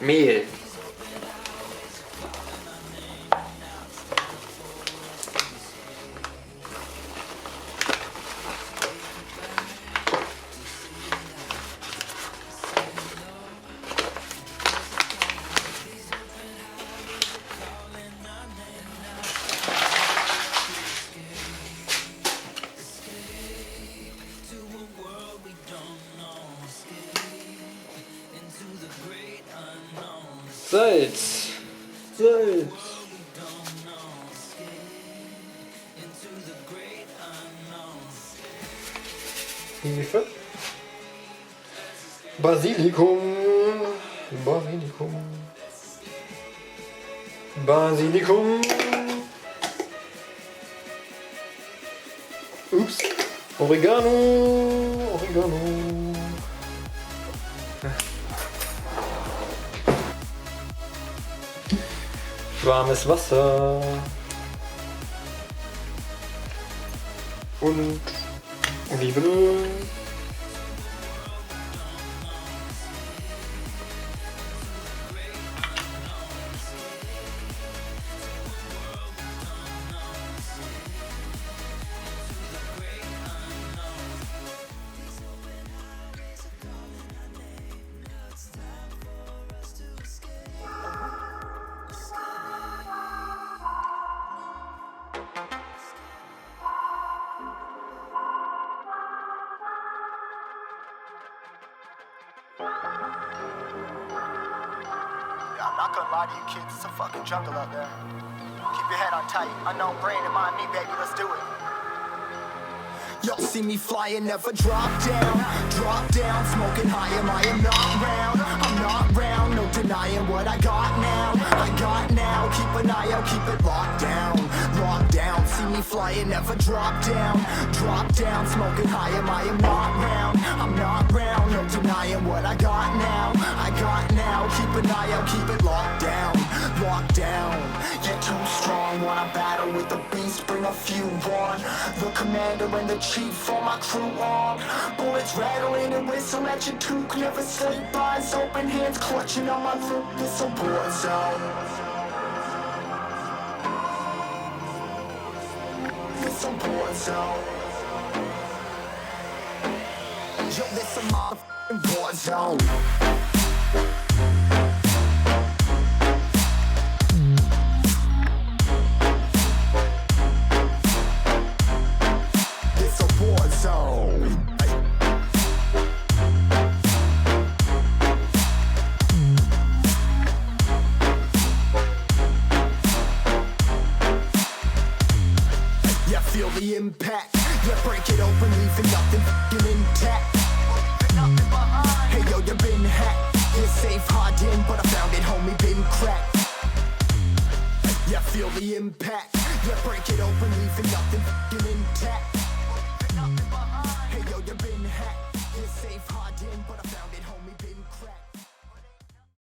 Mehl. Salz. Hefe. Basilikum. Ups. Oregano. Warmes Wasser und Olivenöl. I'm not gonna lie to you kids, it's a fucking jungle out there. Keep your head on tight, unknown brain in mind me, baby, let's do it. Y'all see me flying, never drop down, smoking high, I am not round, no denying what I got now, keep an eye out, keep it locked down, see me flying, never drop down, smoking high, I am not round, no denying what I got now, keep an eye out, keep it locked down, you're too strong, wanna battle with the beast, bring a few on, the commander and the chief for my crew on, bullets rattling and whistle at your toque, never sleep, eyes open, hands clutching on my loop, it's a war zone. It's a war zone. Yo, this a motherfucking war zone. Feel the impact, yeah, break it open, leaving nothing f***ing intact. Hey yo, you been hacked, you're safe, hard in, but I found it, homie, been cracked. Yeah, feel the impact, yeah, break it open, leaving nothing f***ing intact.